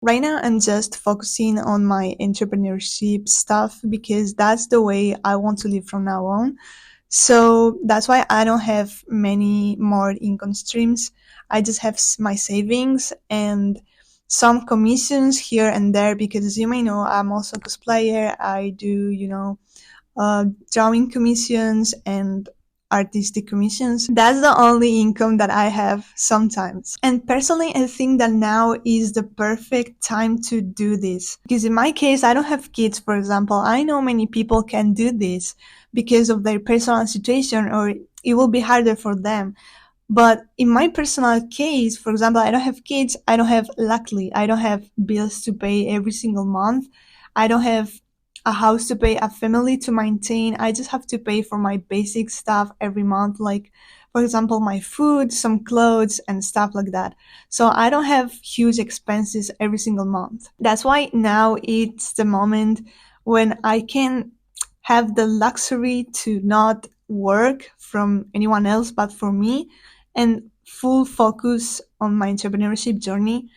Right now, I'm just focusing on my entrepreneurship stuff because that's the way I want to live from now on. So that's why I don't have many more income streams. I just have my savings and some commissions here and there because, as you may know, I'm also a cosplayer. I do, drawing commissions and artistic commissions. That's the only income that I have sometimes. And personally, I think that now is the perfect time to do this. Because in my case, I don't have kids, for example. I know many people can do this because of their personal situation, or it will be harder for them. But in my personal case, for example, I don't have kids. Luckily, I don't have bills to pay every single month. I don't have a house to pay, a family to maintain. I just have to pay for my basic stuff every month, like, for example, my food, some clothes, and stuff like that. So I don't have huge expenses every single month. That's why now it's the moment when I can have the luxury to not work from anyone else but for me and full focus on my entrepreneurship journey.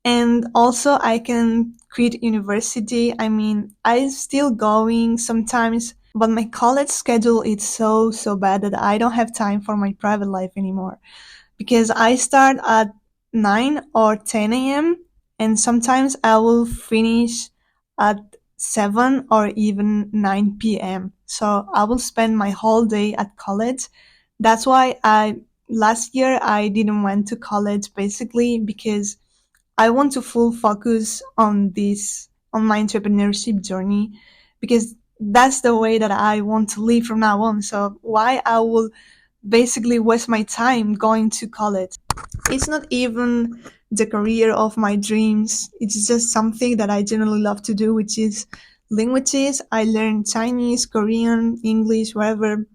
And also I can quit university. I mean, I'm still going sometimes, but my college schedule is so bad that I don't have time for my private life anymore because I start at 9 or 10 a.m. and sometimes I will finish at 7 or even 9 p.m. So I will spend my whole day at college. That's why I last year I didn't went to college basically because I want to full focus on on my entrepreneurship journey because that's the way that I want to live from now on. So why I will basically waste my time going to college? It's not even the career of my dreams. It's just something that I generally love to do, which is languages. I learn Chinese, Korean, English, whatever,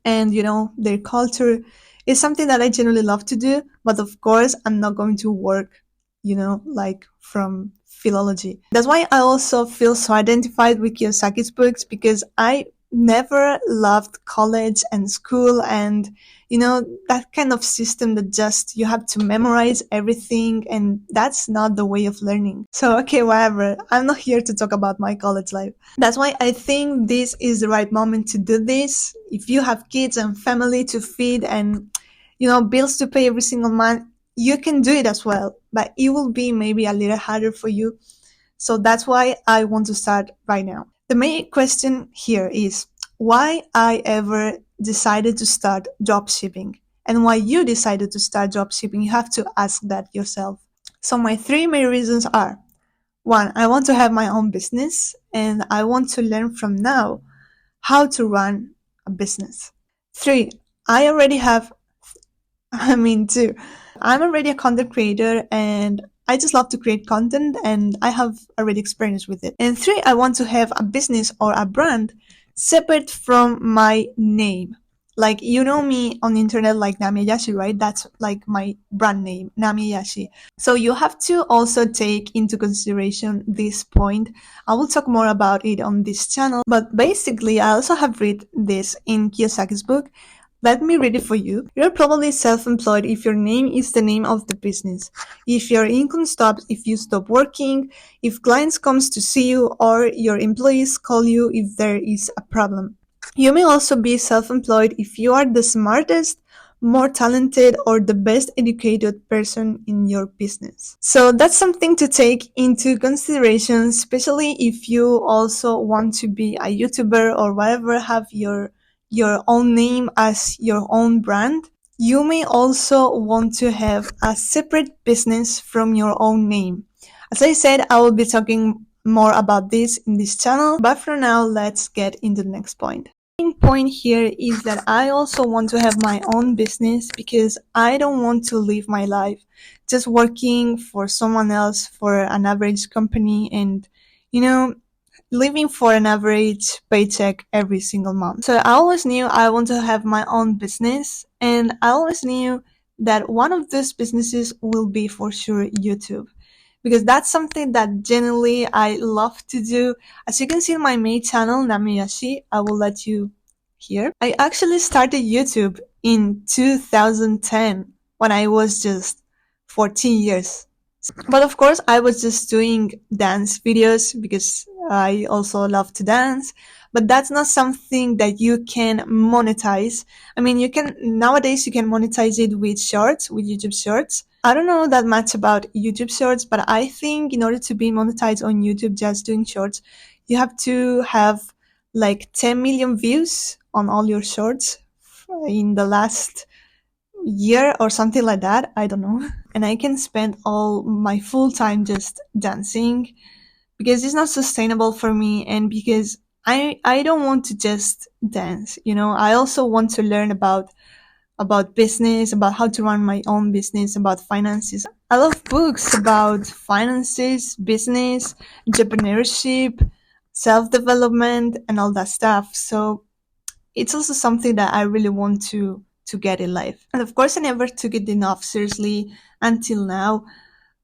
and their culture is something that I generally love to do. But of course, I'm not going to work, like from philology. That's why I also feel so identified with Kiyosaki's books because I never loved college and school and that kind of system that just you have to memorize everything, and that's not the way of learning. So okay, whatever, I'm not here to talk about my college life. That's why I think this is the right moment to do this. If you have kids and family to feed and bills to pay every single month, you can do it as well, but it will be maybe a little harder for you. So that's why I want to start right now. The main question here is why I ever decided to start dropshipping and why you decided to start dropshipping. You have to ask that yourself. So my three main reasons are: one, I want to have my own business and I want to learn from now how to run a business. Three, I already have, two, I'm already a content creator and I just love to create content and I have already experience with it. And three, I want to have a business or a brand separate from my name. Like, you know me on the internet like Namiyashi, right? That's like my brand name, Namiyashi. So you have to also take into consideration this point. I will talk more about it on this channel, but basically I also have read this in Kiyosaki's book. Let me read it for you. You're probably self-employed if your name is the name of the business. If your income stops if you stop working, if clients comes to see you, or your employees call you if there is a problem. You may also be self-employed if you are the smartest, more talented, or the best educated person in your business. So that's something to take into consideration, especially if you also want to be a YouTuber or whatever, have your own name as your own brand. You may also want to have a separate business from your own name. As I said, I will be talking more about this in this channel, but for now, let's get into the next point. The main point here is that I also want to have my own business because I don't want to live my life just working for someone else, for an average company, and living for an average paycheck every single month. So I always knew I want to have my own business, and I always knew that one of those businesses will be for sure YouTube, because that's something that generally I love to do. As you can see in my main channel, Namiyashi, I will let you hear. I actually started YouTube in 2010 when I was just 14 years But of course, I was just doing dance videos because I also love to dance. But that's not something that you can monetize. I mean, you can, nowadays you can monetize it with shorts, with YouTube shorts. I don't know that much about YouTube shorts, but I think in order to be monetized on YouTube just doing shorts, you have to have like 10 million views on all your shorts in the last year or something like that. I don't know. And I can spend all my full time just dancing because it's not sustainable for me, and because I don't want to just dance, you know. I also want to learn about business, about how to run my own business, about finances. I love books about finances, business, entrepreneurship, self-development and all that stuff. So it's also something that I really want to get in life. And of course, I never took it enough seriously until now.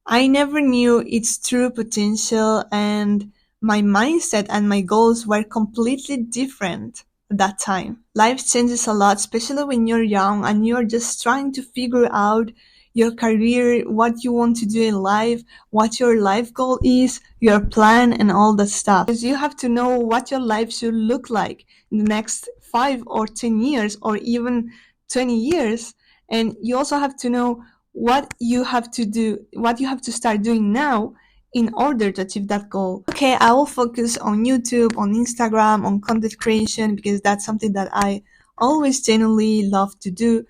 I never knew its true potential, and my mindset and my goals were completely different at that time. Life changes a lot, especially when you're young and you're just trying to figure out your career, what you want to do in life, what your life goal is, your plan, and all that stuff. Because you have to know what your life should look like in the next 5 or 10 years, or even 20 years. And you also have to know what you have to do, what you have to start doing now in order to achieve that goal. Okay, I will focus on YouTube, on Instagram, on content creation because that's something that I always genuinely love to do.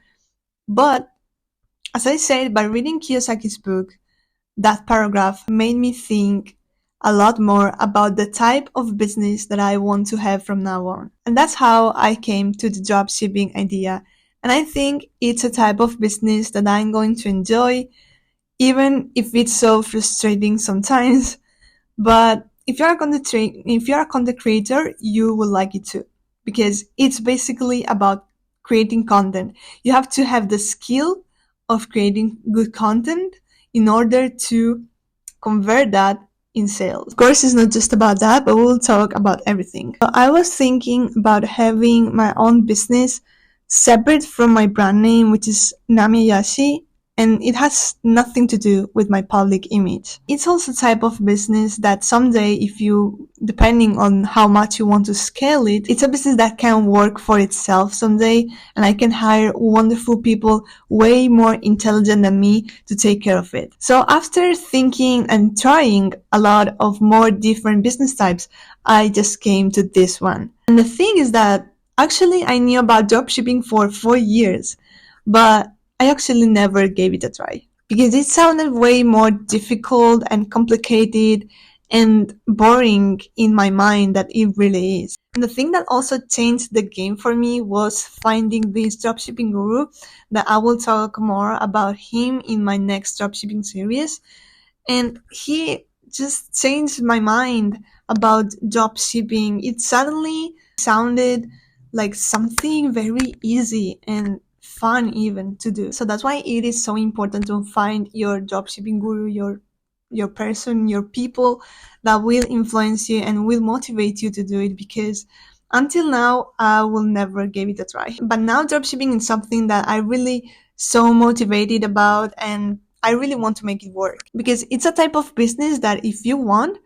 But as I said, by reading Kiyosaki's book, that paragraph made me think a lot more about the type of business that I want to have from now on. And that's how I came to the dropshipping idea. And I think it's a type of business that I'm going to enjoy, even if it's so frustrating sometimes. But if you're a content creator, you will like it too, because it's basically about creating content. You have to have the skill of creating good content in order to convert that in sales. Of course, it's not just about that, but we'll talk about everything. So I was thinking about having my own business separate from my brand name, which is Namiyashi, and it has nothing to do with my public image. It's also a type of business that someday, if you, depending on how much you want to scale it, it's a business that can work for itself someday, and I can hire wonderful people way more intelligent than me to take care of it. So after thinking and trying a lot of more different business types, I just came to this one. And the thing is that actually I knew about dropshipping for 4 years, but I actually never gave it a try because it sounded way more difficult and complicated and boring in my mind than it really is. And the thing that also changed the game for me was finding this dropshipping guru, that I will talk more about him in my next dropshipping series. And he just changed my mind about dropshipping. It suddenly sounded like something very easy and fun even to do. So that's why it is so important to find your dropshipping guru, your person, your people that will influence you and will motivate you to do it, because until now I will never give it a try. But now dropshipping is something that I really so motivated about, and I really want to make it work because it's a type of business that if you want,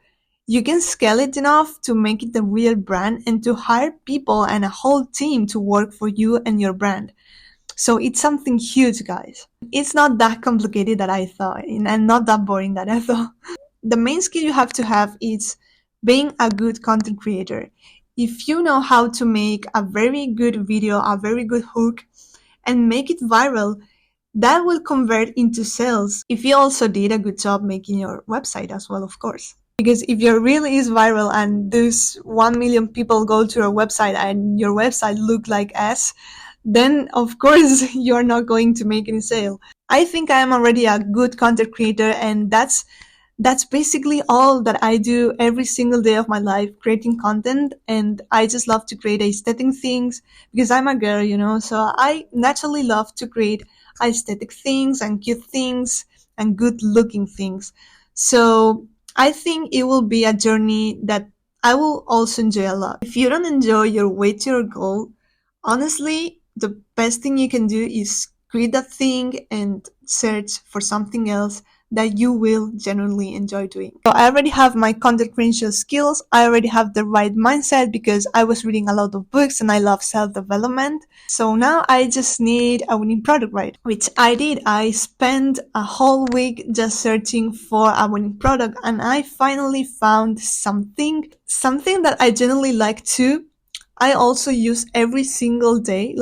you can scale it enough to make it a real brand and to hire people and a whole team to work for you and your brand. So it's something huge, guys. It's not that complicated that I thought, and not that boring that I thought. The main skill you have to have is being a good content creator. If you know how to make a very good video, a very good hook, and make it viral, that will convert into sales if you also did a good job making your website as well, of course. Because if your reel is viral and those 1 million people go to your website and your website look like ass, then of course you're not going to make any sale. I think I am already a good content creator, and that's basically all that I do every single day of my life, creating content. And I just love to create aesthetic things because I'm a girl, you know, so I naturally love to create aesthetic things and cute things and good looking things. So I think it will be a journey that I will also enjoy a lot. If you don't enjoy your way to your goal, honestly, the best thing you can do is quit that thing and search for something else that you will genuinely enjoy doing. So I already have my content creation skills. I already have the right mindset because I was reading a lot of books and I love self-development. So now I just need a winning product, right? Which I did. I spent a whole week just searching for a winning product, and I finally found something that I genuinely like too. I also use every single day,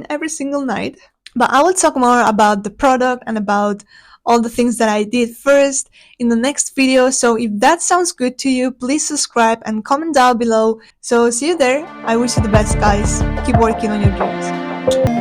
every single night. But I will talk more about the product and about all the things that I did first in the next video. So if that sounds good to you, please subscribe and comment down below. So see you there. I wish you the best, guys. Keep working on your dreams.